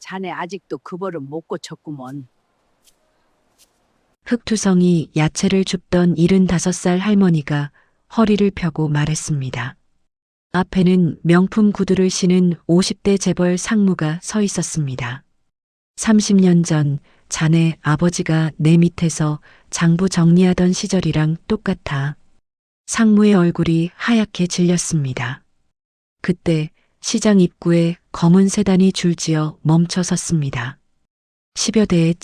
자네 아직도 그 버릇 못 고쳤구먼. 흑투성이 야채를 줍던 75살 할머니가 허리를 펴고 말했습니다. 앞에는 명품 구두를 신은 50대 재벌 상무가 서 있었습니다. 30년 전 자네 아버지가 내 밑에서 장부 정리하던 시절이랑 똑같아. 상무의 얼굴이 하얗게 질렸습니다. 그때 시장 입구에 검은 세단이 줄지어 멈춰 섰습니다. 10여 대의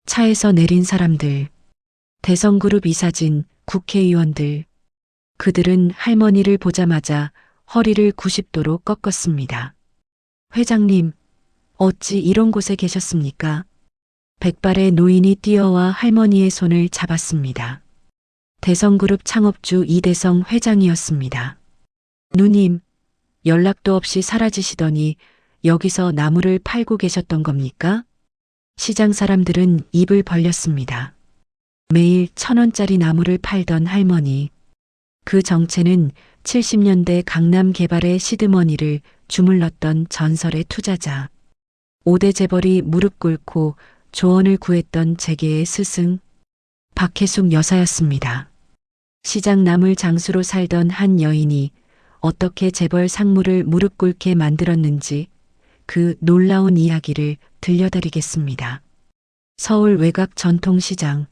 차에서 내린 사람들, 대성그룹 이사진, 국회의원들, 그들은 할머니를 보자마자 허리를 90도로 꺾었습니다. 회장님, 어찌 이런 곳에 계셨습니까? 백발의 노인이 뛰어와 할머니의 손을 잡았습니다. 대성그룹 창업주 이대성 회장이었습니다. 누님, 연락도 없이 사라지시더니 여기서 나무를 팔고 계셨던 겁니까? 시장 사람들은 입을 벌렸습니다. 매일 1,000원짜리 나무를 팔던 할머니. 그 정체는 70년대 강남 개발의 시드머니를 주물렀던 전설의 투자자. 5대 재벌이 무릎 꿇고 조언을 구했던 재계의 스승. 박혜숙 여사였습니다. 시장 나물 장수로 살던 한 여인이 어떻게 재벌 상무를 무릎 꿇게 만들었는지 그 놀라운 이야기를 들려드리겠습니다. 서울 외곽 전통시장.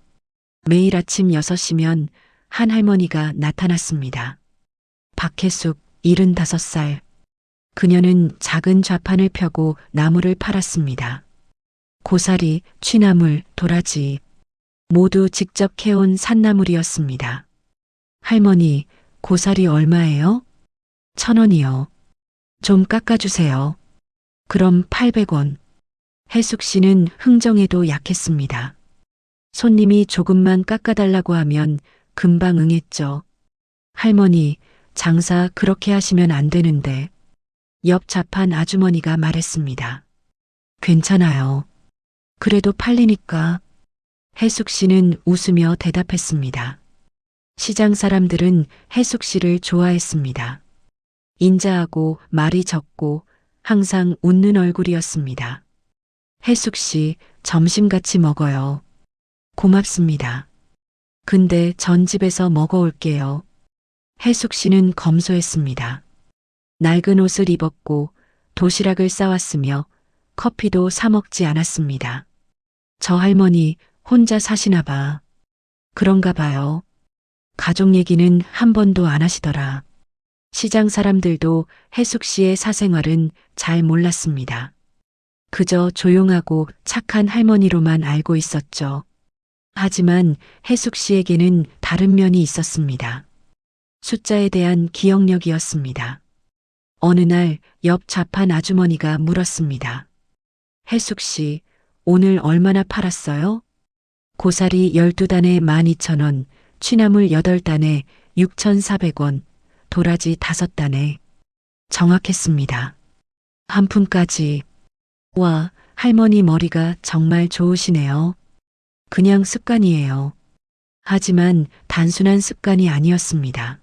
매일 아침 6시면 한 할머니가 나타났습니다. 박혜숙, 75살. 그녀는 작은 좌판을 펴고 나무를 팔았습니다. 고사리, 취나물, 도라지. 모두 직접 캐온 산나물이었습니다. 할머니, 고사리 얼마예요? 1,000원이요. 좀 깎아주세요. 그럼 800원. 혜숙 씨는 흥정에도 약했습니다. 손님이 조금만 깎아달라고 하면 금방 응했죠. 할머니, 장사 그렇게 하시면 안 되는데. 옆 좌판 아주머니가 말했습니다. 괜찮아요. 그래도 팔리니까. 혜숙 씨는 웃으며 대답했습니다. 시장 사람들은 혜숙 씨를 좋아했습니다. 인자하고 말이 적고 항상 웃는 얼굴이었습니다. 혜숙 씨, 점심 같이 먹어요. 고맙습니다. 근데 전 집에서 먹어올게요. 혜숙 씨는 검소했습니다. 낡은 옷을 입었고 도시락을 싸왔으며 커피도 사 먹지 않았습니다. 저 할머니 혼자 사시나 봐. 그런가 봐요. 가족 얘기는 한 번도 안 하시더라. 시장 사람들도 혜숙 씨의 사생활은 잘 몰랐습니다. 그저 조용하고 착한 할머니로만 알고 있었죠. 하지만 혜숙 씨에게는 다른 면이 있었습니다. 숫자에 대한 기억력이었습니다. 어느 날 옆 좌판 아주머니가 물었습니다. 혜숙 씨, 오늘 얼마나 팔았어요? 고사리 12단에 12,000원, 취나물 8단에 6,400원, 도라지 5단에. 정확했습니다. 한 푼까지. 와, 할머니 머리가 정말 좋으시네요. 그냥 습관이에요. 하지만 단순한 습관이 아니었습니다.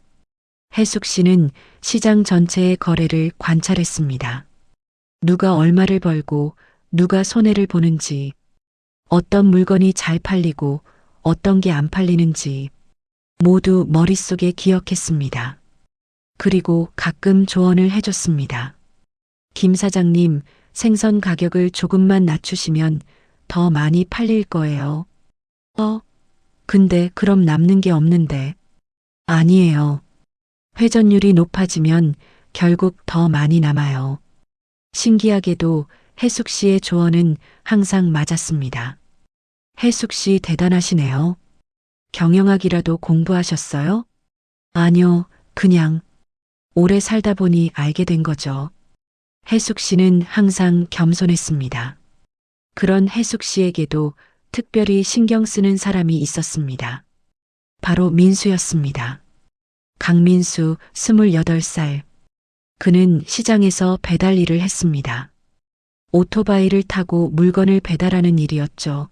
혜숙 씨는 시장 전체의 거래를 관찰했습니다. 누가 얼마를 벌고 누가 손해를 보는지, 어떤 물건이 잘 팔리고 어떤 게 안 팔리는지 모두 머릿속에 기억했습니다. 그리고 가끔 조언을 해줬습니다. 김 사장님, 생선 가격을 조금만 낮추시면 더 많이 팔릴 거예요. 근데 그럼 남는 게 없는데. 아니에요. 회전율이 높아지면 결국 더 많이 남아요. 신기하게도 혜숙 씨의 조언은 항상 맞았습니다. 혜숙 씨 대단하시네요. 경영학이라도 공부하셨어요? 아니요, 그냥 오래 살다 보니 알게 된 거죠. 혜숙 씨는 항상 겸손했습니다. 그런 혜숙 씨에게도 특별히 신경 쓰는 사람이 있었습니다. 바로 민수였습니다. 강민수, 28살. 그는 시장에서 배달 일을 했습니다. 오토바이를 타고 물건을 배달하는 일이었죠.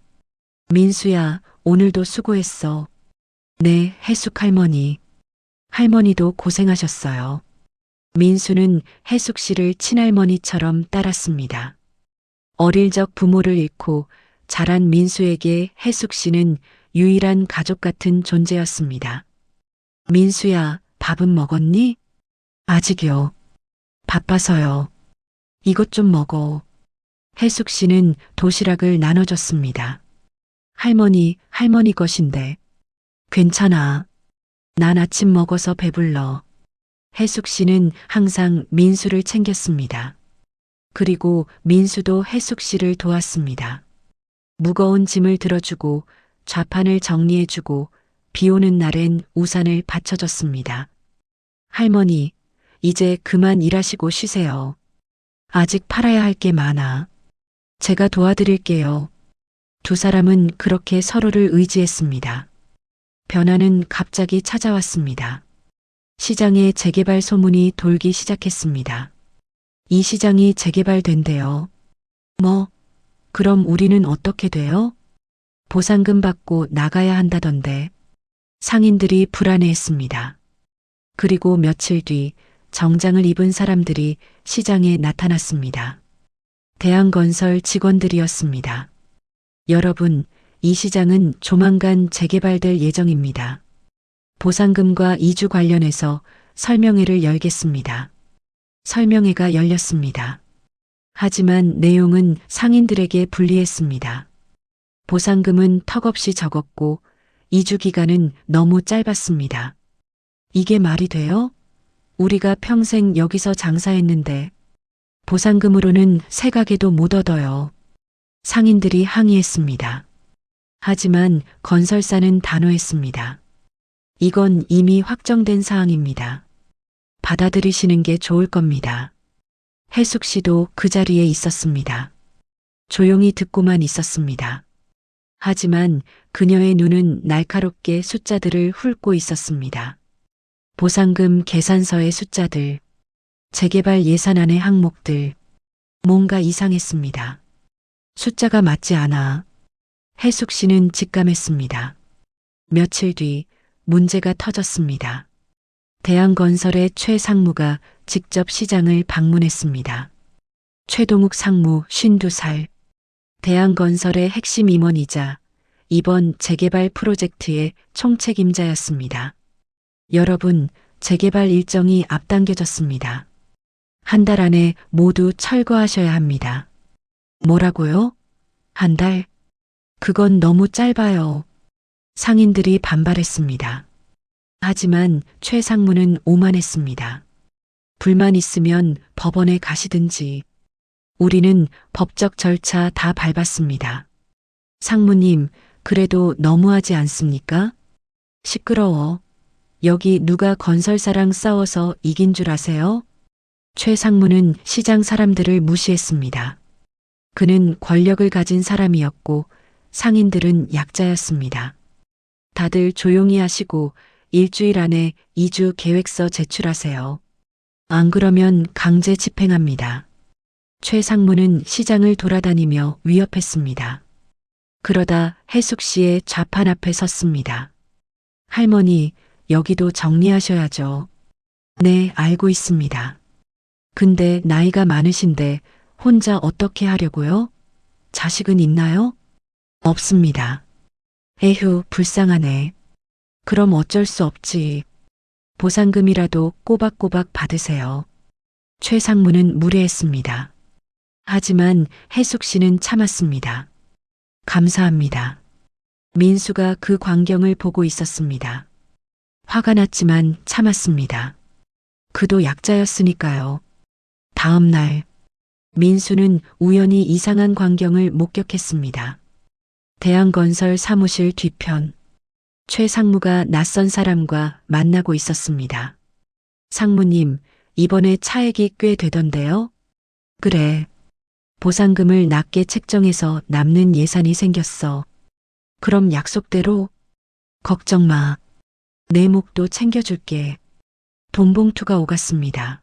민수야, 오늘도 수고했어. 네, 혜숙 할머니. 할머니도 고생하셨어요. 민수는 혜숙 씨를 친할머니처럼 따랐습니다. 어릴 적 부모를 잃고 자란 민수에게 혜숙 씨는 유일한 가족 같은 존재였습니다. 민수야, 밥은 먹었니? 아직요. 바빠서요. 이것 좀 먹어. 혜숙 씨는 도시락을 나눠줬습니다. 할머니 것인데. 괜찮아. 난 아침 먹어서 배불러. 혜숙 씨는 항상 민수를 챙겼습니다. 그리고 민수도 혜숙 씨를 도왔습니다. 무거운 짐을 들어주고 좌판을 정리해주고 비 오는 날엔 우산을 받쳐줬습니다. 할머니, 이제 그만 일하시고 쉬세요. 아직 팔아야 할 게 많아. 제가 도와드릴게요. 두 사람은 그렇게 서로를 의지했습니다. 변화는 갑자기 찾아왔습니다. 시장에 재개발 소문이 돌기 시작했습니다. 이 시장이 재개발된대요. 뭐, 그럼 우리는 어떻게 돼요? 보상금 받고 나가야 한다던데. 상인들이 불안해했습니다. 그리고 며칠 뒤 정장을 입은 사람들이 시장에 나타났습니다. 대한건설 직원들이었습니다. 여러분, 이 시장은 조만간 재개발될 예정입니다. 보상금과 이주 관련해서 설명회를 열겠습니다. 설명회가 열렸습니다. 하지만 내용은 상인들에게 불리했습니다. 보상금은 턱없이 적었고 이주 기간은 너무 짧았습니다. 이게 말이 돼요? 우리가 평생 여기서 장사했는데 보상금으로는 새가게도 못 얻어요. 상인들이 항의했습니다. 하지만 건설사는 단호했습니다. 이건 이미 확정된 사항입니다. 받아들이시는 게 좋을 겁니다. 혜숙 씨도 그 자리에 있었습니다. 조용히 듣고만 있었습니다. 하지만 그녀의 눈은 날카롭게 숫자들을 훑고 있었습니다. 보상금 계산서의 숫자들, 재개발 예산안의 항목들, 뭔가 이상했습니다. 숫자가 맞지 않아. 혜숙 씨는 직감했습니다. 며칠 뒤 문제가 터졌습니다. 대한건설의 최 상무가 직접 시장을 방문했습니다. 최동욱 상무 52살. 대한건설의 핵심 임원이자 이번 재개발 프로젝트의 총책임자였습니다. 여러분, 재개발 일정이 앞당겨졌습니다. 한 달 안에 모두 철거하셔야 합니다. 뭐라고요? 한 달? 그건 너무 짧아요. 상인들이 반발했습니다. 하지만 최 상무는 오만했습니다. 불만 있으면 법원에 가시든지. 우리는 법적 절차 다 밟았습니다. 상무님, 그래도 너무하지 않습니까? 시끄러워. 여기 누가 건설사랑 싸워서 이긴 줄 아세요? 최 상무는 시장 사람들을 무시했습니다. 그는 권력을 가진 사람이었고 상인들은 약자였습니다. 다들 조용히 하시고 일주일 안에 이주 계획서 제출하세요. 안 그러면 강제 집행합니다. 최 상무는 시장을 돌아다니며 위협했습니다. 그러다 혜숙 씨의 좌판 앞에 섰습니다. 할머니, 여기도 정리하셔야죠. 네, 알고 있습니다. 근데 나이가 많으신데 혼자 어떻게 하려고요? 자식은 있나요? 없습니다. 에휴, 불쌍하네. 그럼 어쩔 수 없지. 보상금이라도 꼬박꼬박 받으세요. 최 상무는 무례했습니다. 하지만 혜숙 씨는 참았습니다. 감사합니다. 민수가 그 광경을 보고 있었습니다. 화가 났지만 참았습니다. 그도 약자였으니까요. 다음 날, 민수는 우연히 이상한 광경을 목격했습니다. 대한건설 사무실 뒤편. 최 상무가 낯선 사람과 만나고 있었습니다. 상무님, 이번에 차액이 꽤 되던데요? 그래. 보상금을 낮게 책정해서 남는 예산이 생겼어. 그럼 약속대로? 걱정 마. 내 목도 챙겨줄게. 돈 봉투가 오갔습니다.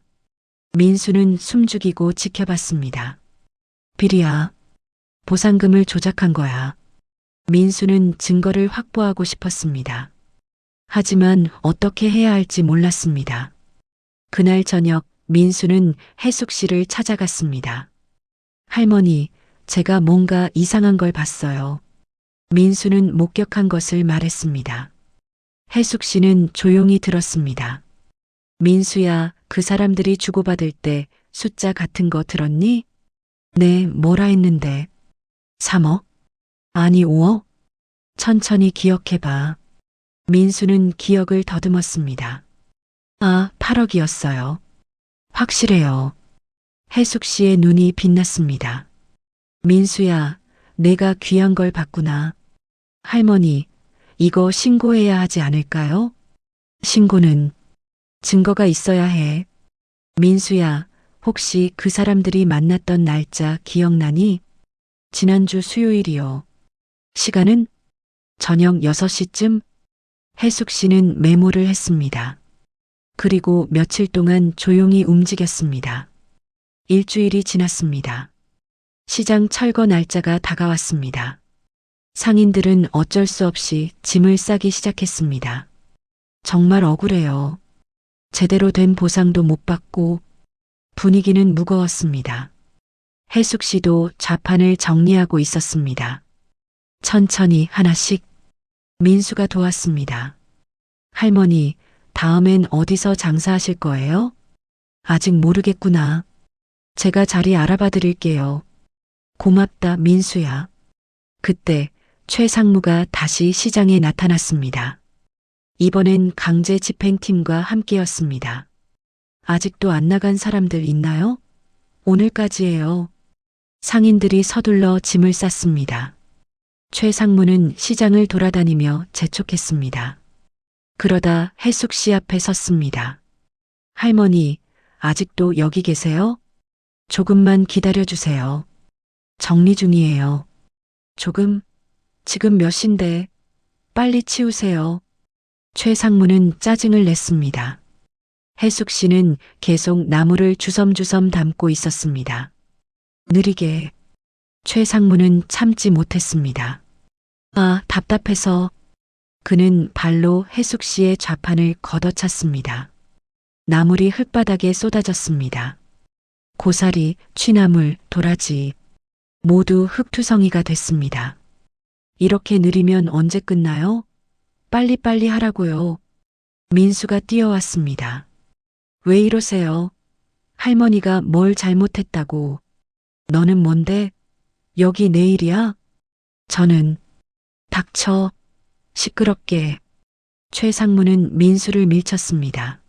민수는 숨죽이고 지켜봤습니다. 비리야. 보상금을 조작한 거야. 민수는 증거를 확보하고 싶었습니다. 하지만 어떻게 해야 할지 몰랐습니다. 그날 저녁 민수는 혜숙 씨를 찾아갔습니다. 할머니, 제가 뭔가 이상한 걸 봤어요. 민수는 목격한 것을 말했습니다. 혜숙 씨는 조용히 들었습니다. 민수야, 그 사람들이 주고받을 때 숫자 같은 거 들었니? 네, 뭐라 했는데. 3억? 아니 5억? 천천히 기억해봐. 민수는 기억을 더듬었습니다. 아, 8억이었어요. 확실해요. 혜숙 씨의 눈이 빛났습니다. 민수야, 내가 귀한 걸 봤구나. 할머니, 이거 신고해야 하지 않을까요? 신고는 증거가 있어야 해. 민수야, 혹시 그 사람들이 만났던 날짜 기억나니? 지난주 수요일이요. 시간은? 저녁 6시쯤? 혜숙 씨는 메모를 했습니다. 그리고 며칠 동안 조용히 움직였습니다. 일주일이 지났습니다. 시장 철거 날짜가 다가왔습니다. 상인들은 어쩔 수 없이 짐을 싸기 시작했습니다. 정말 억울해요. 제대로 된 보상도 못 받고 분위기는 무거웠습니다. 혜숙 씨도 좌판을 정리하고 있었습니다. 천천히 하나씩 민수가 도왔습니다. 할머니, 다음엔 어디서 장사하실 거예요? 아직 모르겠구나. 제가 자리 알아봐 드릴게요. 고맙다, 민수야. 그때 최상무가 다시 시장에 나타났습니다. 이번엔 강제 집행팀과 함께였습니다. 아직도 안 나간 사람들 있나요? 오늘까지예요. 상인들이 서둘러 짐을 쌌습니다. 최상무는 시장을 돌아다니며 재촉했습니다. 그러다 혜숙 씨 앞에 섰습니다. 할머니, 아직도 여기 계세요? 조금만 기다려주세요. 정리 중이에요. 조금? 지금 몇 시인데 빨리 치우세요. 최상무는 짜증을 냈습니다. 혜숙 씨는 계속 나무를 주섬주섬 담고 있었습니다. 느리게. 최상무는 참지 못했습니다. 아, 답답해서. 그는 발로 혜숙 씨의 좌판을 걷어찼습니다. 나물이 흙바닥에 쏟아졌습니다. 고사리, 취나물, 도라지 모두 흙투성이가 됐습니다. 이렇게 느리면 언제 끝나요? 빨리빨리 하라고요. 민수가 뛰어왔습니다. 왜 이러세요? 할머니가 뭘 잘못했다고. 너는 뭔데? 여기 내 일이야? 저는 닥쳐. 시끄럽게. 최상무는 민수를 밀쳤습니다.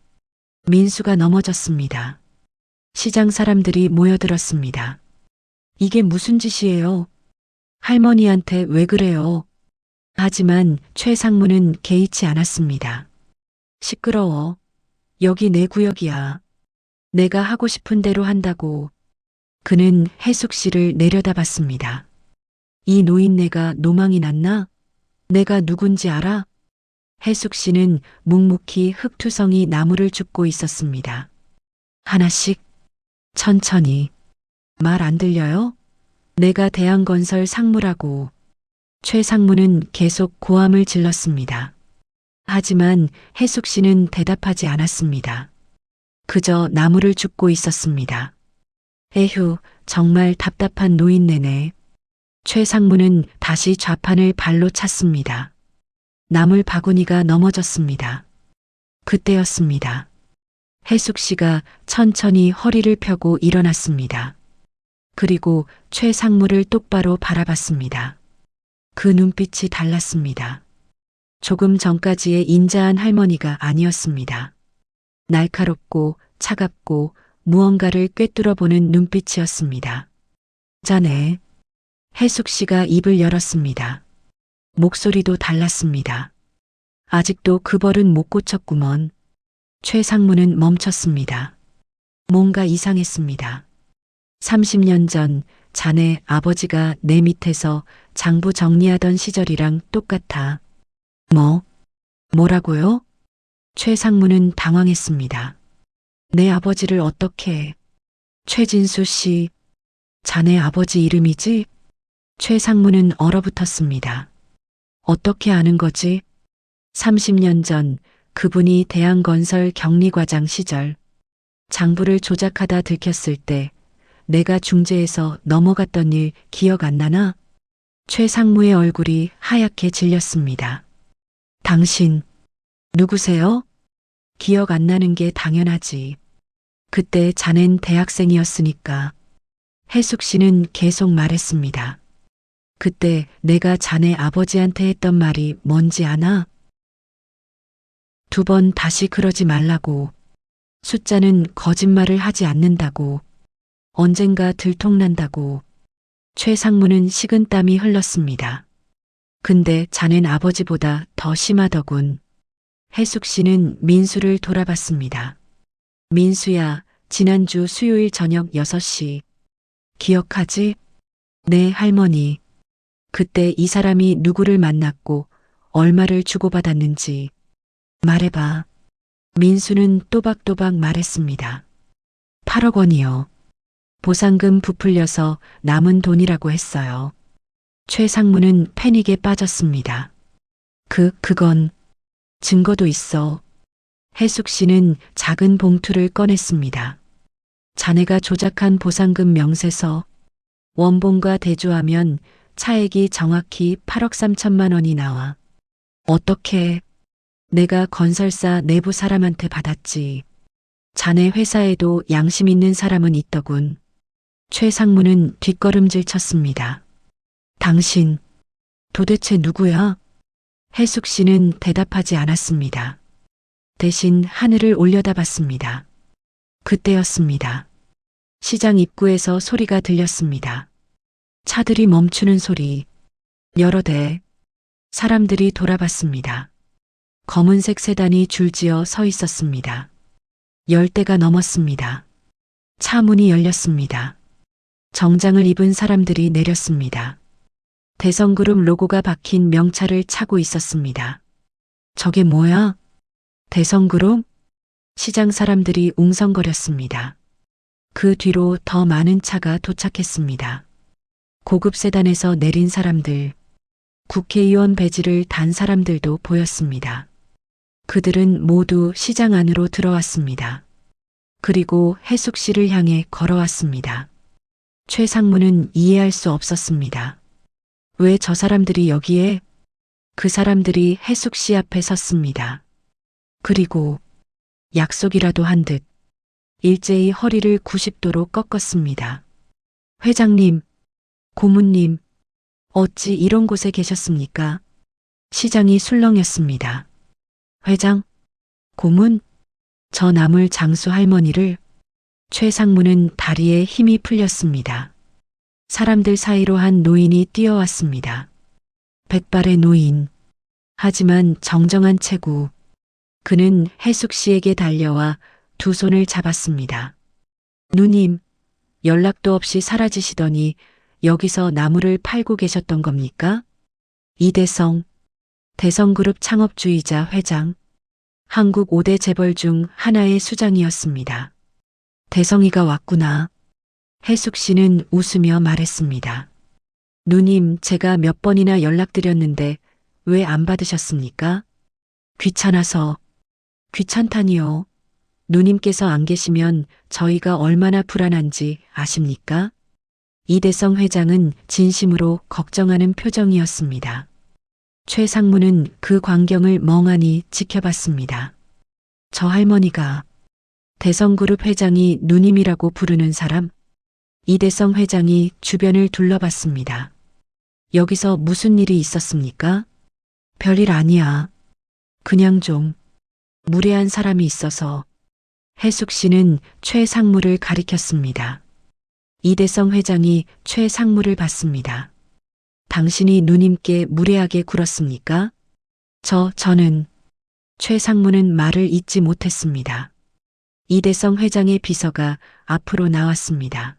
민수가 넘어졌습니다. 시장 사람들이 모여들었습니다. 이게 무슨 짓이에요? 할머니한테 왜 그래요? 하지만 최상무는 개의치 않았습니다. 시끄러워. 여기 내 구역이야. 내가 하고 싶은 대로 한다고. 그는 혜숙 씨를 내려다봤습니다. 이 노인네가 노망이 났나? 내가 누군지 알아? 혜숙 씨는 묵묵히 흙투성이 나무를 줍고 있었습니다. 하나씩, 천천히. 말 안 들려요? 내가 대한건설 상무라고. 최상무는 계속 고함을 질렀습니다. 하지만 혜숙 씨는 대답하지 않았습니다. 그저 나무를 줍고 있었습니다. 에휴, 정말 답답한 노인네네. 최상무는 다시 좌판을 발로 찼습니다. 나물 바구니가 넘어졌습니다. 그때였습니다. 혜숙 씨가 천천히 허리를 펴고 일어났습니다. 그리고 최상무를 똑바로 바라봤습니다. 그 눈빛이 달랐습니다. 조금 전까지의 인자한 할머니가 아니었습니다. 날카롭고 차갑고 무언가를 꿰뚫어 보는 눈빛이었습니다. 자네. 혜숙 씨가 입을 열었습니다. 목소리도 달랐습니다. 아직도 그 벌은 못 고쳤구먼. 최상무는 멈췄습니다. 뭔가 이상했습니다. 30년 전 자네 아버지가 내 밑에서 장부 정리하던 시절이랑 똑같아. 뭐라고요? 최상무는 당황했습니다. 내 아버지를 어떻게? 최진수 씨, 자네 아버지 이름이지? 최상무는 얼어붙었습니다. 어떻게 아는 거지? 30년 전 그분이 대한건설 격리과장 시절 장부를 조작하다 들켰을 때 내가 중재해서 넘어갔던 일 기억 안 나나? 최 상무의 얼굴이 하얗게 질렸습니다. 당신, 누구세요? 기억 안 나는 게 당연하지. 그때 자넨 대학생이었으니까. 해숙 씨는 계속 말했습니다. 그때 내가 자네 아버지한테 했던 말이 뭔지 아나? 2번 다시 그러지 말라고. 숫자는 거짓말을 하지 않는다고. 언젠가 들통난다고. 최 상무는 식은땀이 흘렀습니다. 근데 자넨 아버지보다 더 심하더군. 해숙 씨는 민수를 돌아봤습니다. 민수야, 지난주 수요일 저녁 6시. 기억하지? 네, 할머니. 그때 이 사람이 누구를 만났고 얼마를 주고받았는지 말해봐. 민수는 또박또박 말했습니다. 8억 원이요. 보상금 부풀려서 남은 돈이라고 했어요. 최 상무는 패닉에 빠졌습니다. 그건 증거도 있어. 해숙 씨는 작은 봉투를 꺼냈습니다. 자네가 조작한 보상금 명세서, 원본과 대조하면 차액이 정확히 8억 3천만 원이 나와. 어떻게? 내가 건설사 내부 사람한테 받았지. 자네 회사에도 양심 있는 사람은 있더군. 최 상무는 뒷걸음질 쳤습니다. 당신, 도대체 누구야? 해숙 씨는 대답하지 않았습니다. 대신 하늘을 올려다봤습니다. 그때였습니다. 시장 입구에서 소리가 들렸습니다. 차들이 멈추는 소리. 여러 대. 사람들이 돌아봤습니다. 검은색 세단이 줄지어 서 있었습니다. 10대가 넘었습니다. 차 문이 열렸습니다. 정장을 입은 사람들이 내렸습니다. 대성그룹 로고가 박힌 명차를 차고 있었습니다. 저게 뭐야? 대성그룹? 시장 사람들이 웅성거렸습니다. 그 뒤로 더 많은 차가 도착했습니다. 고급 세단에서 내린 사람들, 국회의원 배지를 단 사람들도 보였습니다. 그들은 모두 시장 안으로 들어왔습니다. 그리고 해숙 씨를 향해 걸어왔습니다. 최 상무는 이해할 수 없었습니다. 왜 저 사람들이 여기에? 그 사람들이 해숙 씨 앞에 섰습니다. 그리고 약속이라도 한 듯 일제히 허리를 90도로 꺾었습니다. 회장님, 고문님, 어찌 이런 곳에 계셨습니까? 시장이 술렁였습니다. 회장? 고문? 저 나물 장수 할머니를. 최 상무는 다리에 힘이 풀렸습니다. 사람들 사이로 한 노인이 뛰어왔습니다. 백발의 노인. 하지만 정정한 체구. 그는 해숙 씨에게 달려와 두 손을 잡았습니다. 누님, 연락도 없이 사라지시더니 여기서 나무를 팔고 계셨던 겁니까? 이대성, 대성그룹 창업주의자 회장, 한국 5대 재벌 중 하나의 수장이었습니다. 대성이가 왔구나. 해숙 씨는 웃으며 말했습니다. 누님, 제가 몇 번이나 연락드렸는데 왜 안 받으셨습니까? 귀찮아서. 귀찮다니요. 누님께서 안 계시면 저희가 얼마나 불안한지 아십니까? 이대성 회장은 진심으로 걱정하는 표정이었습니다. 최 상무는 그 광경을 멍하니 지켜봤습니다. 저 할머니가 대성그룹 회장이 누님이라고 부르는 사람? 이대성 회장이 주변을 둘러봤습니다. 여기서 무슨 일이 있었습니까? 별일 아니야. 그냥 좀 무례한 사람이 있어서. 해숙 씨는 최 상무를 가리켰습니다. 이대성 회장이 최 상무를 봤습니다. 당신이 누님께 무례하게 굴었습니까? 저는 최 상무는 말을 잇지 못했습니다. 이대성 회장의 비서가 앞으로 나왔습니다.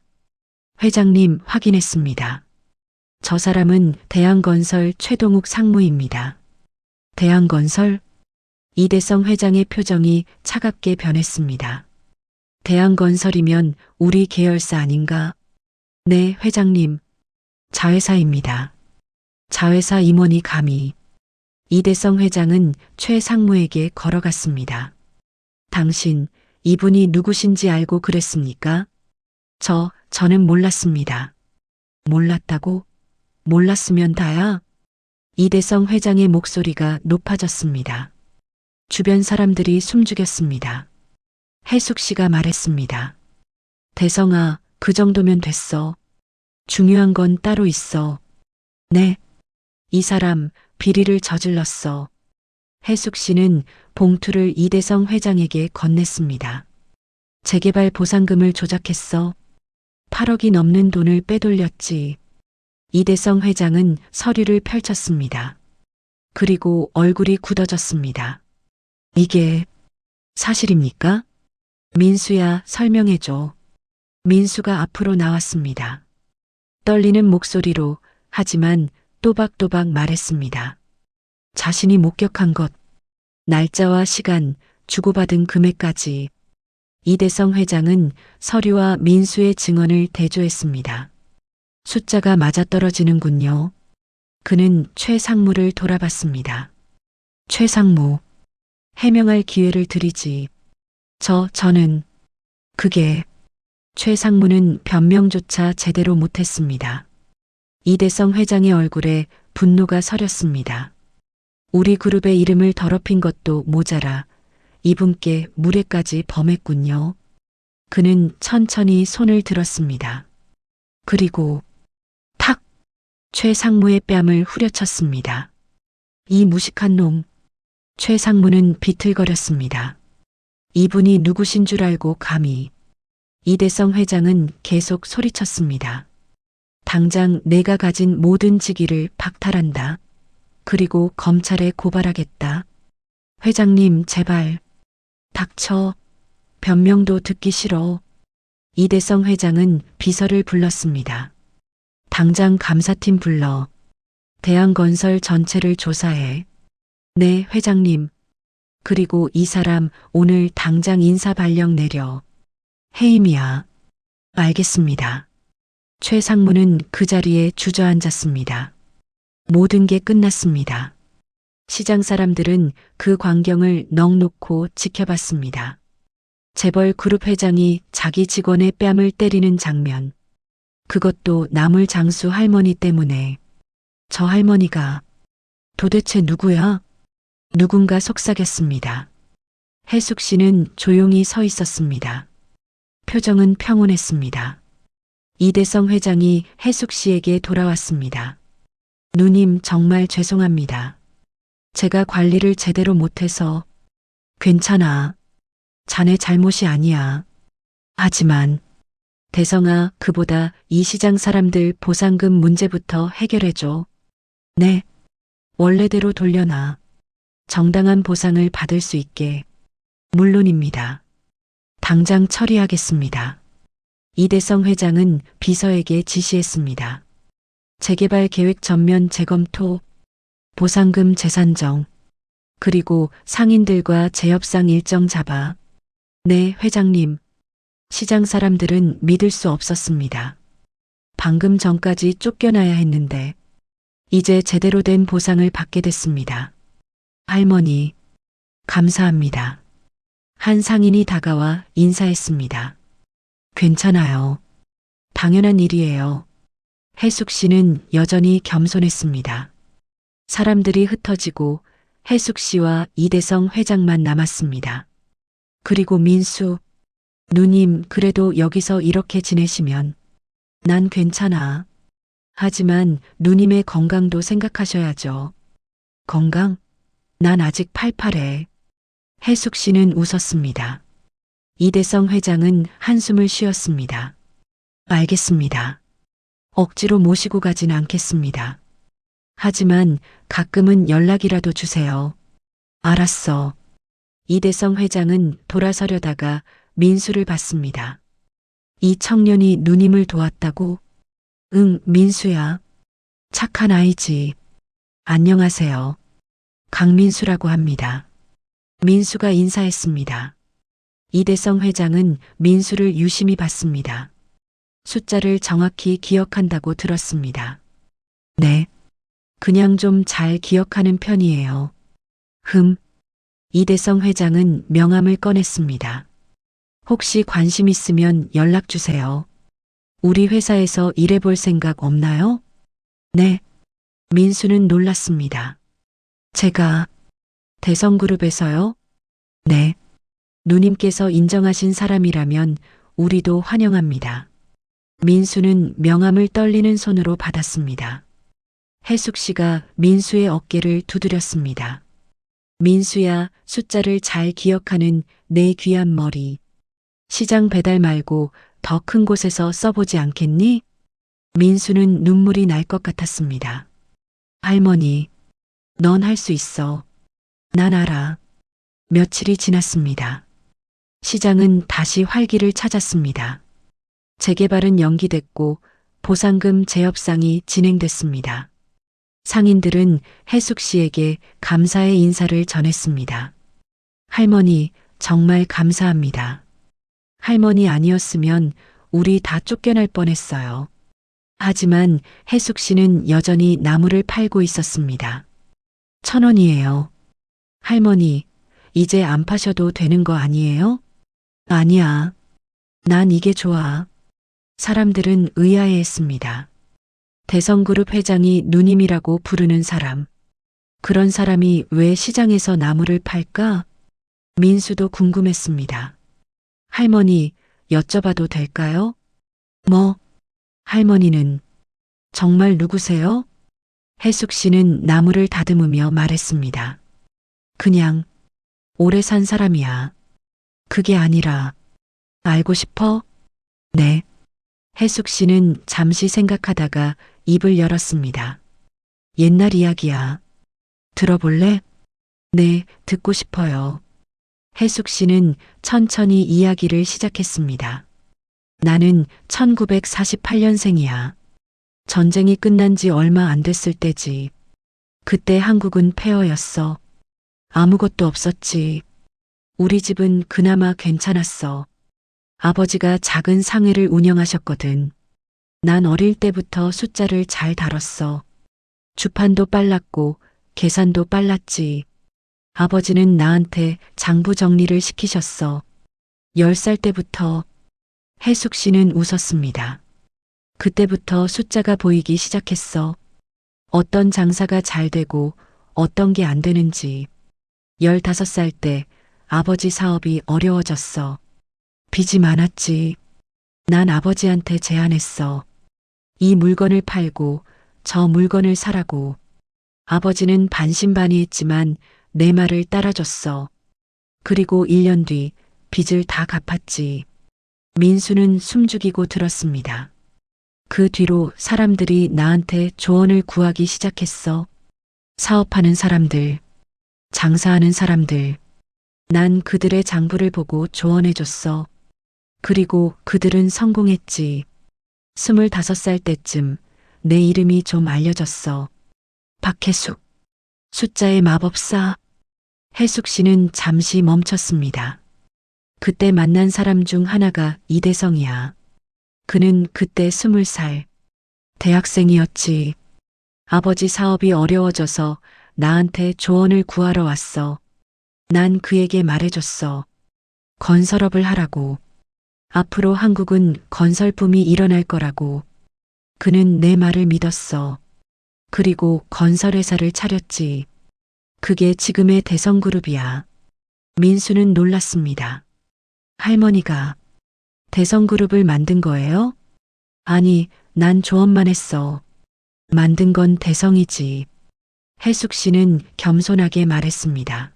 회장님, 확인했습니다. 저 사람은 대한건설 최동욱 상무입니다. 대한건설? 이대성 회장의 표정이 차갑게 변했습니다. 대한건설이면 우리 계열사 아닌가? 네, 회장님. 자회사입니다. 자회사 임원이 감히. 이대성 회장은 최 상무에게 걸어갔습니다. 당신, 이분이 누구신지 알고 그랬습니까? 저는 몰랐습니다. 몰랐다고? 몰랐으면 다야? 이대성 회장의 목소리가 높아졌습니다. 주변 사람들이 숨죽였습니다. 해숙 씨가 말했습니다. 대성아, 그 정도면 됐어. 중요한 건 따로 있어. 네. 이 사람 비리를 저질렀어. 해숙 씨는 봉투를 이대성 회장에게 건넸습니다. 재개발 보상금을 조작했어. 8억이 넘는 돈을 빼돌렸지. 이대성 회장은 서류를 펼쳤습니다. 그리고 얼굴이 굳어졌습니다. 이게 사실입니까? 민수야, 설명해줘. 민수가 앞으로 나왔습니다. 떨리는 목소리로 하지만 또박또박 말했습니다. 자신이 목격한 것, 날짜와 시간, 주고받은 금액까지. 이대성 회장은 서류와 민수의 증언을 대조했습니다. 숫자가 맞아떨어지는군요. 그는 최상무를 돌아봤습니다. 최상무, 해명할 기회를 드리지. 저는 그게 최상무는 변명조차 제대로 못했습니다. 이대성 회장의 얼굴에 분노가 서렸습니다. 우리 그룹의 이름을 더럽힌 것도 모자라 이분께 무례까지 범했군요. 그는 천천히 손을 들었습니다. 그리고 탁! 최상무의 뺨을 후려쳤습니다. 이 무식한 놈! 최상무는 비틀거렸습니다. 이분이 누구신 줄 알고 감히. 이대성 회장은 계속 소리쳤습니다. 당장 내가 가진 모든 직위를 박탈한다. 그리고 검찰에 고발하겠다. 회장님, 제발. 닥쳐. 변명도 듣기 싫어. 이대성 회장은 비서를 불렀습니다. 당장 감사팀 불러. 대한건설 전체를 조사해. 네, 회장님. 그리고 이 사람 오늘 당장 인사발령 내려. 해임이야. 알겠습니다. 최상무는 그 자리에 주저앉았습니다. 모든 게 끝났습니다. 시장 사람들은 그 광경을 넋 놓고 지켜봤습니다. 재벌 그룹 회장이 자기 직원의 뺨을 때리는 장면. 그것도 나물장수 할머니 때문에. 저 할머니가 도대체 누구야? 누군가 속삭였습니다. 해숙 씨는 조용히 서 있었습니다. 표정은 평온했습니다. 이대성 회장이 해숙 씨에게 돌아왔습니다. 누님, 정말 죄송합니다. 제가 관리를 제대로 못해서. 괜찮아. 자네 잘못이 아니야. 하지만 대성아, 그보다 이 시장 사람들 보상금 문제부터 해결해줘. 네. 원래대로 돌려놔. 정당한 보상을 받을 수 있게. 물론입니다. 당장 처리하겠습니다. 이대성 회장은 비서에게 지시했습니다. 재개발 계획 전면 재검토, 보상금 재산정, 그리고 상인들과 재협상 일정 잡아. 네, 회장님. 시장 사람들은 믿을 수 없었습니다. 방금 전까지 쫓겨나야 했는데 이제 제대로 된 보상을 받게 됐습니다. 할머니, 감사합니다. 한 상인이 다가와 인사했습니다. 괜찮아요. 당연한 일이에요. 해숙 씨는 여전히 겸손했습니다. 사람들이 흩어지고 해숙 씨와 이대성 회장만 남았습니다. 그리고 민수, 누님, 그래도 여기서 이렇게 지내시면. 난 괜찮아. 하지만 누님의 건강도 생각하셔야죠. 건강? 난 아직 팔팔해. 해숙 씨는 웃었습니다. 이대성 회장은 한숨을 쉬었습니다. 알겠습니다. 억지로 모시고 가진 않겠습니다. 하지만 가끔은 연락이라도 주세요. 알았어. 이대성 회장은 돌아서려다가 민수를 봤습니다. 이 청년이 누님을 도왔다고? 응, 민수야. 착한 아이지. 안녕하세요. 강민수라고 합니다. 민수가 인사했습니다. 이대성 회장은 민수를 유심히 봤습니다. 숫자를 정확히 기억한다고 들었습니다. 네. 그냥 좀 잘 기억하는 편이에요. 이대성 회장은 명함을 꺼냈습니다. 혹시 관심 있으면 연락 주세요. 우리 회사에서 일해볼 생각 없나요? 네. 민수는 놀랐습니다. 제가 대성그룹에서요? 네. 누님께서 인정하신 사람이라면 우리도 환영합니다. 민수는 명함을 떨리는 손으로 받았습니다. 혜숙 씨가 민수의 어깨를 두드렸습니다. 민수야, 숫자를 잘 기억하는 내 귀한 머리. 시장 배달 말고 더 큰 곳에서 써보지 않겠니? 민수는 눈물이 날 것 같았습니다. 할머니, 넌 할 수 있어. 난 알아. 며칠이 지났습니다. 시장은 다시 활기를 찾았습니다. 재개발은 연기됐고 보상금 재협상이 진행됐습니다. 상인들은 혜숙 씨에게 감사의 인사를 전했습니다. 할머니, 정말 감사합니다. 할머니 아니었으면 우리 다 쫓겨날 뻔했어요. 하지만 혜숙 씨는 여전히 나무를 팔고 있었습니다. 1,000원이에요. 할머니, 이제 안 파셔도 되는 거 아니에요? 아니야. 난 이게 좋아. 사람들은 의아해했습니다. 대성그룹 회장이 누님이라고 부르는 사람. 그런 사람이 왜 시장에서 나무를 팔까? 민수도 궁금했습니다. 할머니, 여쭤봐도 될까요? 뭐? 할머니는 정말 누구세요? 혜숙 씨는 나무를 다듬으며 말했습니다. 그냥 오래 산 사람이야. 그게 아니라 알고 싶어? 네. 혜숙 씨는 잠시 생각하다가 입을 열었습니다. 옛날 이야기야. 들어볼래? 네, 듣고 싶어요. 혜숙 씨는 천천히 이야기를 시작했습니다. 나는 1948년생이야. 전쟁이 끝난 지 얼마 안 됐을 때지. 그때 한국은 폐허였어. 아무것도 없었지. 우리 집은 그나마 괜찮았어. 아버지가 작은 상회를 운영하셨거든. 난 어릴 때부터 숫자를 잘 다뤘어. 주판도 빨랐고 계산도 빨랐지. 아버지는 나한테 장부 정리를 시키셨어. 10살 때부터. 혜숙 씨는 웃었습니다. 그때부터 숫자가 보이기 시작했어. 어떤 장사가 잘 되고 어떤 게 안 되는지. 15살 때 아버지 사업이 어려워졌어. 빚이 많았지. 난 아버지한테 제안했어. 이 물건을 팔고 저 물건을 사라고. 아버지는 반신반의했지만 내 말을 따라줬어. 그리고 1년 뒤 빚을 다 갚았지. 민수는 숨죽이고 들었습니다. 그 뒤로 사람들이 나한테 조언을 구하기 시작했어. 사업하는 사람들, 장사하는 사람들. 난 그들의 장부를 보고 조언해줬어. 그리고 그들은 성공했지. 25살 때쯤 내 이름이 좀 알려졌어. 박혜숙. 숫자의 마법사. 혜숙 씨는 잠시 멈췄습니다. 그때 만난 사람 중 하나가 이대성이야. 그는 그때 20살. 대학생이었지. 아버지 사업이 어려워져서 나한테 조언을 구하러 왔어. 난 그에게 말해줬어. 건설업을 하라고. 앞으로 한국은 건설붐이 일어날 거라고. 그는 내 말을 믿었어. 그리고 건설회사를 차렸지. 그게 지금의 대성그룹이야. 민수는 놀랐습니다. 할머니가 대성그룹을 만든 거예요? 아니, 난 조언만 했어. 만든 건 대성이지. 혜숙 씨는 겸손하게 말했습니다.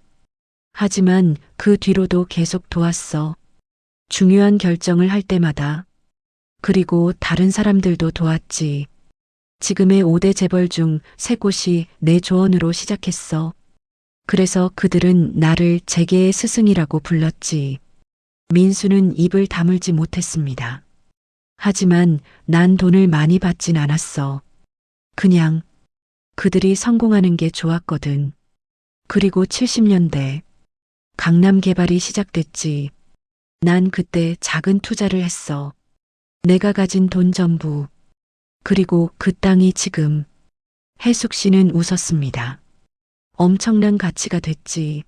하지만 그 뒤로도 계속 도왔어. 중요한 결정을 할 때마다. 그리고 다른 사람들도 도왔지. 지금의 5대 재벌 중 3곳이 내 조언으로 시작했어. 그래서 그들은 나를 재계의 스승이라고 불렀지. 민수는 입을 다물지 못했습니다. 하지만 난 돈을 많이 받진 않았어. 그냥 그들이 성공하는 게 좋았거든. 그리고 70년대 강남 개발이 시작됐지. 난 그때 작은 투자를 했어. 내가 가진 돈 전부. 그리고 그 땅이 지금. 혜숙 씨는 웃었습니다. 엄청난 가치가 됐지.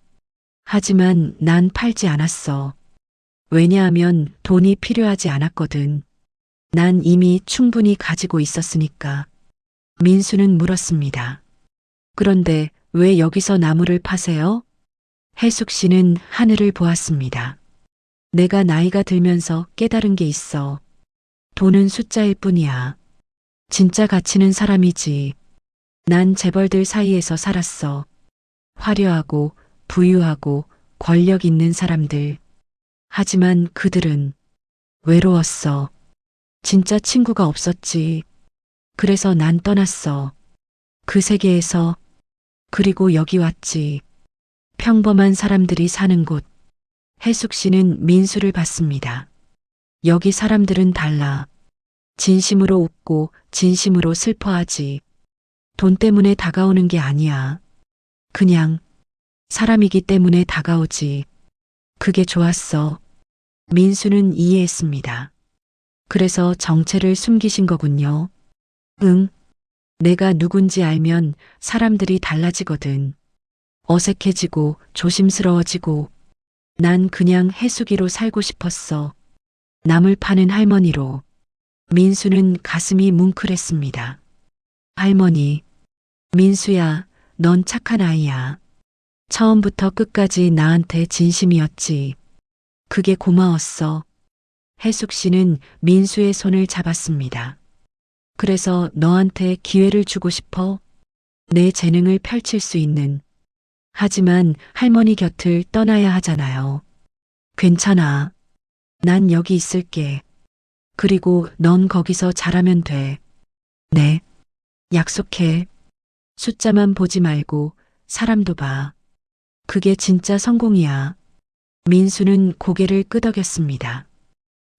하지만 난 팔지 않았어. 왜냐하면 돈이 필요하지 않았거든. 난 이미 충분히 가지고 있었으니까. 민수는 물었습니다. 그런데 왜 여기서 나무를 파세요? 해숙 씨는 하늘을 보았습니다. 내가 나이가 들면서 깨달은 게 있어. 돈은 숫자일 뿐이야. 진짜 가치는 사람이지. 난 재벌들 사이에서 살았어. 화려하고 부유하고 권력 있는 사람들. 하지만 그들은 외로웠어. 진짜 친구가 없었지. 그래서 난 떠났어. 그 세계에서. 그리고 여기 왔지. 평범한 사람들이 사는 곳. 해숙 씨는 민수를 봤습니다. 여기 사람들은 달라. 진심으로 웃고 진심으로 슬퍼하지. 돈 때문에 다가오는 게 아니야. 그냥 사람이기 때문에 다가오지. 그게 좋았어. 민수는 이해했습니다. 그래서 정체를 숨기신 거군요. 응. 내가 누군지 알면 사람들이 달라지거든. 어색해지고 조심스러워지고. 난 그냥 해수기로 살고 싶었어. 나물 파는 할머니로. 민수는 가슴이 뭉클했습니다. 할머니. 민수야, 넌 착한 아이야. 처음부터 끝까지 나한테 진심이었지. 그게 고마웠어. 해숙 씨는 민수의 손을 잡았습니다. 그래서 너한테 기회를 주고 싶어. 내 재능을 펼칠 수 있는. 하지만 할머니 곁을 떠나야 하잖아요. 괜찮아. 난 여기 있을게. 그리고 넌 거기서 잘하면 돼. 네. 약속해. 숫자만 보지 말고 사람도 봐. 그게 진짜 성공이야. 민수는 고개를 끄덕였습니다.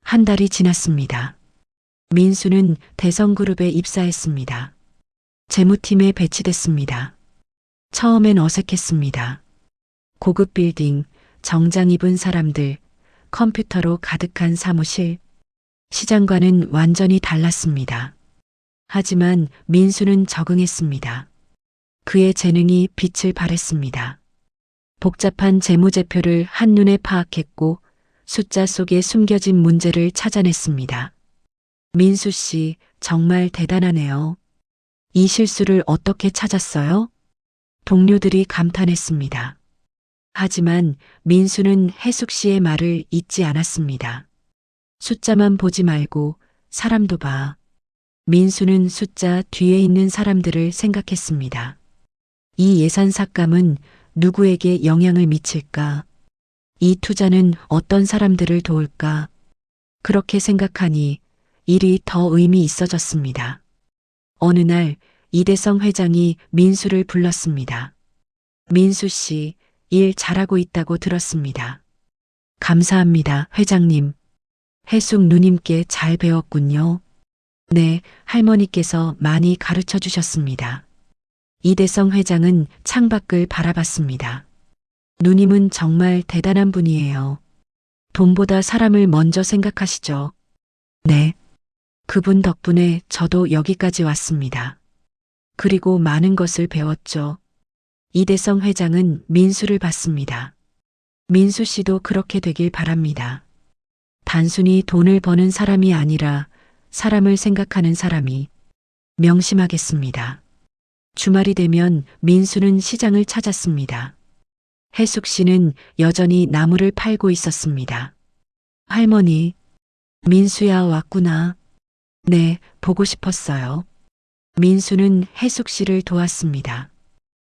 한 달이 지났습니다. 민수는 대성그룹에 입사했습니다. 재무팀에 배치됐습니다. 처음엔 어색했습니다. 고급 빌딩, 정장 입은 사람들, 컴퓨터로 가득한 사무실. 시장과는 완전히 달랐습니다. 하지만 민수는 적응했습니다. 그의 재능이 빛을 발했습니다. 복잡한 재무제표를 한눈에 파악했고 숫자 속에 숨겨진 문제를 찾아냈습니다. 민수 씨, 정말 대단하네요. 이 실수를 어떻게 찾았어요? 동료들이 감탄했습니다. 하지만 민수는 해숙 씨의 말을 잊지 않았습니다. 숫자만 보지 말고 사람도 봐. 민수는 숫자 뒤에 있는 사람들을 생각했습니다. 이 예산 삭감은 누구에게 영향을 미칠까? 이 투자는 어떤 사람들을 도울까? 그렇게 생각하니 일이 더 의미 있어졌습니다. 어느 날 이대성 회장이 민수를 불렀습니다. 민수 씨, 일 잘하고 있다고 들었습니다. 감사합니다, 회장님. 해숙 누님께 잘 배웠군요. 네, 할머니께서 많이 가르쳐 주셨습니다. 이대성 회장은 창밖을 바라봤습니다. 누님은 정말 대단한 분이에요. 돈보다 사람을 먼저 생각하시죠. 네. 그분 덕분에 저도 여기까지 왔습니다. 그리고 많은 것을 배웠죠. 이대성 회장은 민수를 봤습니다. 민수 씨도 그렇게 되길 바랍니다. 단순히 돈을 버는 사람이 아니라 사람을 생각하는 사람이. 명심하겠습니다. 주말이 되면 민수는 시장을 찾았습니다. 해숙 씨는 여전히 나무를 팔고 있었습니다. 할머니, 민수야 왔구나. 네, 보고 싶었어요. 민수는 해숙 씨를 도왔습니다.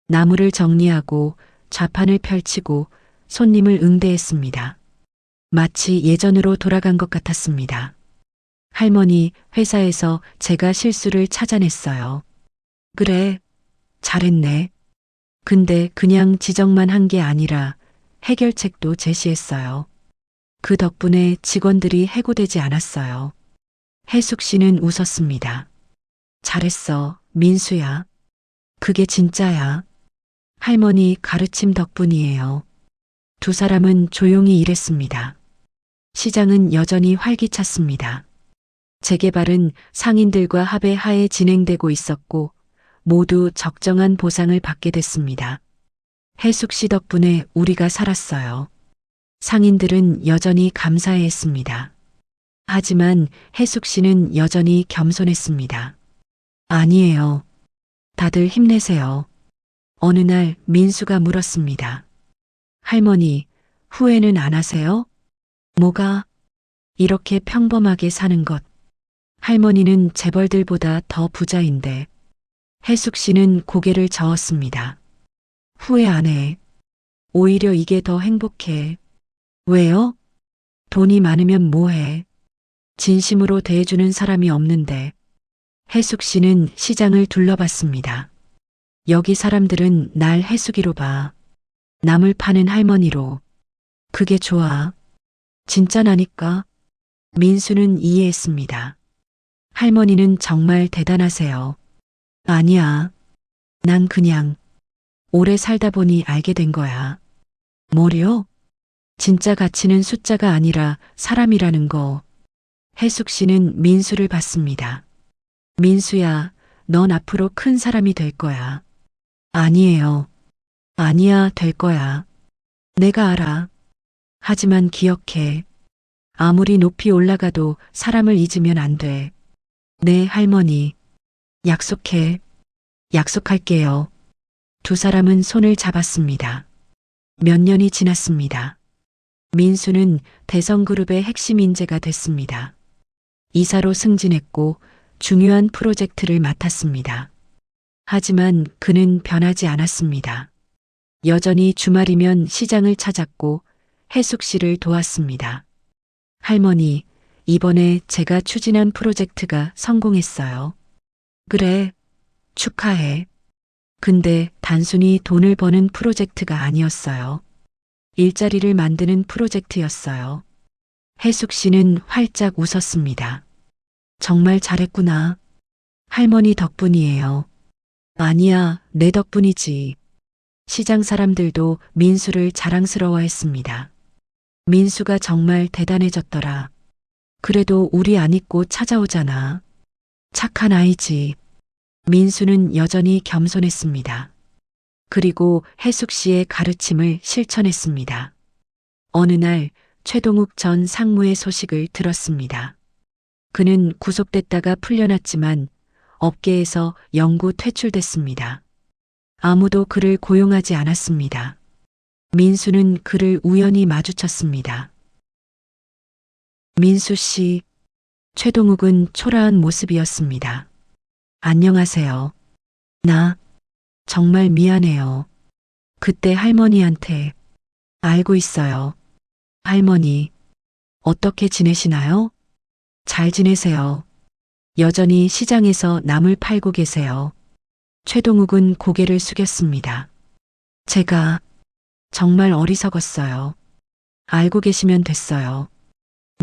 나무를 정리하고 좌판을 펼치고 손님을 응대했습니다. 마치 예전으로 돌아간 것 같았습니다. 할머니, 회사에서 제가 실수를 찾아냈어요. 그래, 잘했네. 근데 그냥 지적만 한 게 아니라 해결책도 제시했어요. 그 덕분에 직원들이 해고되지 않았어요. 해숙 씨는 웃었습니다. 잘했어, 민수야. 그게 진짜야. 할머니 가르침 덕분이에요. 두 사람은 조용히 일했습니다. 시장은 여전히 활기찼습니다. 재개발은 상인들과 합의 하에 진행되고 있었고 모두 적정한 보상을 받게 됐습니다. 해숙 씨 덕분에 우리가 살았어요. 상인들은 여전히 감사해했습니다. 하지만 혜숙 씨는 여전히 겸손했습니다. 아니에요. 다들 힘내세요. 어느 날 민수가 물었습니다. 할머니, 후회는 안 하세요? 뭐가? 이렇게 평범하게 사는 것. 할머니는 재벌들보다 더 부자인데. 혜숙 씨는 고개를 저었습니다. 후회 안 해. 오히려 이게 더 행복해. 왜요? 돈이 많으면 뭐해? 진심으로 대해주는 사람이 없는데. 혜숙 씨는 시장을 둘러봤습니다. 여기 사람들은 날 혜숙이로 봐. 남을 파는 할머니로. 그게 좋아. 진짜나니까. 민수는 이해했습니다. 할머니는 정말 대단하세요. 아니야. 난 그냥 오래 살다 보니 알게 된 거야. 뭐요? 진짜 가치는 숫자가 아니라 사람이라는 거. 혜숙 씨는 민수를 봤습니다. 민수야, 넌 앞으로 큰 사람이 될 거야. 아니에요. 아니야, 될 거야. 내가 알아. 하지만 기억해. 아무리 높이 올라가도 사람을 잊으면 안 돼. 네, 할머니. 약속해. 약속할게요. 두 사람은 손을 잡았습니다. 몇 년이 지났습니다. 민수는 대성그룹의 핵심 인재가 됐습니다. 이사로 승진했고 중요한 프로젝트를 맡았습니다. 하지만 그는 변하지 않았습니다. 여전히 주말이면 시장을 찾았고 혜숙 씨를 도왔습니다. 할머니, 이번에 제가 추진한 프로젝트가 성공했어요. 그래, 축하해. 근데 단순히 돈을 버는 프로젝트가 아니었어요. 일자리를 만드는 프로젝트였어요. 혜숙 씨는 활짝 웃었습니다. 정말 잘했구나. 할머니 덕분이에요. 아니야, 내 덕분이지. 시장 사람들도 민수를 자랑스러워했습니다. 민수가 정말 대단해졌더라. 그래도 우리 안 잊고 찾아오잖아. 착한 아이지. 민수는 여전히 겸손했습니다. 그리고 혜숙 씨의 가르침을 실천했습니다. 어느 날 최동욱 전 상무의 소식을 들었습니다. 그는 구속됐다가 풀려났지만 업계에서 영구 퇴출됐습니다. 아무도 그를 고용하지 않았습니다. 민수는 그를 우연히 마주쳤습니다. 민수 씨, 최동욱은 초라한 모습이었습니다. 안녕하세요. 나 정말 미안해요. 그때 할머니한테 알고 있어요. 할머니, 어떻게 지내시나요? 잘 지내세요. 여전히 시장에서 남을 팔고 계세요. 최동욱은 고개를 숙였습니다. 제가 정말 어리석었어요. 알고 계시면 됐어요.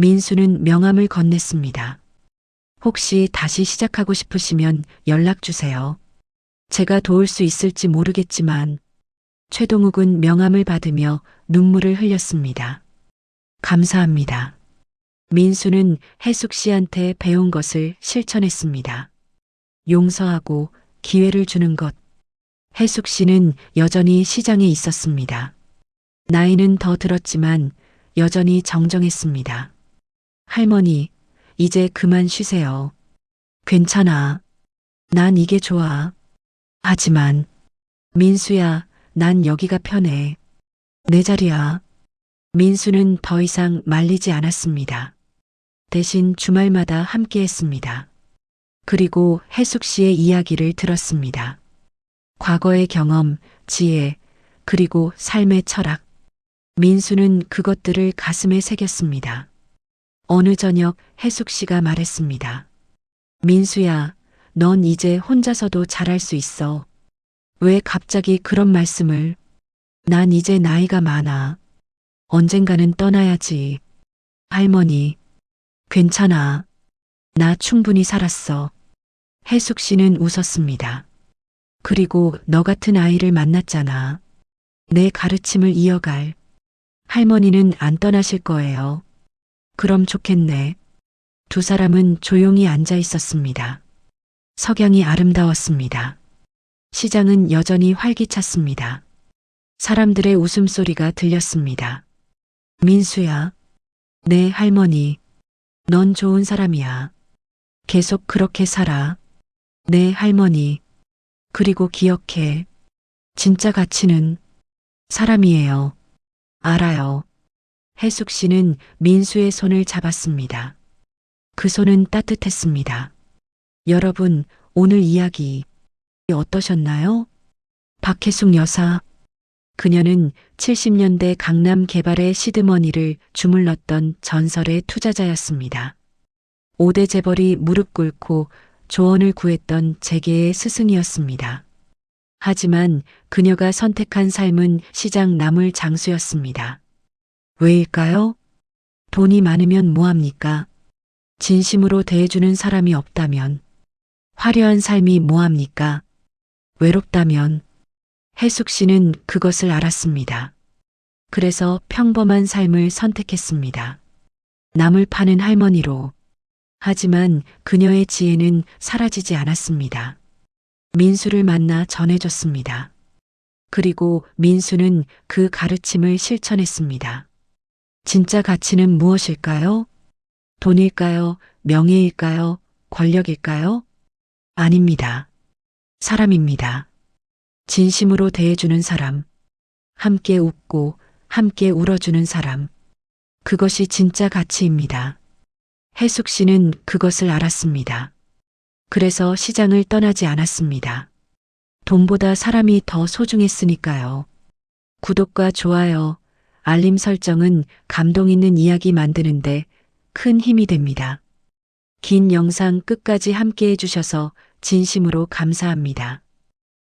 민수는 명함을 건넸습니다. 혹시 다시 시작하고 싶으시면 연락 주세요. 제가 도울 수 있을지 모르겠지만 최동욱은 명함을 받으며 눈물을 흘렸습니다. 감사합니다. 민수는 혜숙 씨한테 배운 것을 실천했습니다. 용서하고 기회를 주는 것. 혜숙 씨는 여전히 시장에 있었습니다. 나이는 더 들었지만 여전히 정정했습니다. 할머니, 이제 그만 쉬세요. 괜찮아. 난 이게 좋아. 하지만 민수야, 난 여기가 편해. 내 자리야. 민수는 더 이상 말리지 않았습니다. 대신 주말마다 함께 했습니다. 그리고 혜숙 씨의 이야기를 들었습니다. 과거의 경험, 지혜, 그리고 삶의 철학. 민수는 그것들을 가슴에 새겼습니다. 어느 저녁 혜숙 씨가 말했습니다. 민수야, 넌 이제 혼자서도 잘할 수 있어. 왜 갑자기 그런 말씀을? 난 이제 나이가 많아. 언젠가는 떠나야지. 할머니, 괜찮아. 나 충분히 살았어. 혜숙 씨는 웃었습니다. 그리고 너 같은 아이를 만났잖아. 내 가르침을 이어갈. 할머니는 안 떠나실 거예요. 그럼 좋겠네. 두 사람은 조용히 앉아 있었습니다. 석양이 아름다웠습니다. 시장은 여전히 활기찼습니다. 사람들의 웃음소리가 들렸습니다. 민수야. 네, 할머니. 넌 좋은 사람이야. 계속 그렇게 살아. 내 할머니. 그리고 기억해. 진짜 가치는 사람이에요. 알아요. 혜숙 씨는 민수의 손을 잡았습니다. 그 손은 따뜻했습니다. 여러분, 오늘 이야기 어떠셨나요? 박혜숙 여사. 그녀는 70년대 강남 개발의 시드머니를 주물렀던 전설의 투자자였습니다. 5대 재벌이 무릎 꿇고 조언을 구했던 재계의 스승이었습니다. 하지만 그녀가 선택한 삶은 시장 나물 장수였습니다. 왜일까요? 돈이 많으면 뭐합니까? 진심으로 대해주는 사람이 없다면, 화려한 삶이 뭐합니까? 외롭다면, 혜숙 씨는 그것을 알았습니다. 그래서 평범한 삶을 선택했습니다. 남을 파는 할머니로. 하지만 그녀의 지혜는 사라지지 않았습니다. 민수를 만나 전해줬습니다. 그리고 민수는 그 가르침을 실천했습니다. 진짜 가치는 무엇일까요? 돈일까요? 명예일까요? 권력일까요? 아닙니다. 사람입니다. 진심으로 대해주는 사람, 함께 웃고 함께 울어주는 사람. 그것이 진짜 가치입니다. 혜숙 씨는 그것을 알았습니다. 그래서 시장을 떠나지 않았습니다. 돈보다 사람이 더 소중했으니까요. 구독과 좋아요, 알림 설정은 감동 있는 이야기 만드는데 큰 힘이 됩니다. 긴 영상 끝까지 함께 해주셔서 진심으로 감사합니다.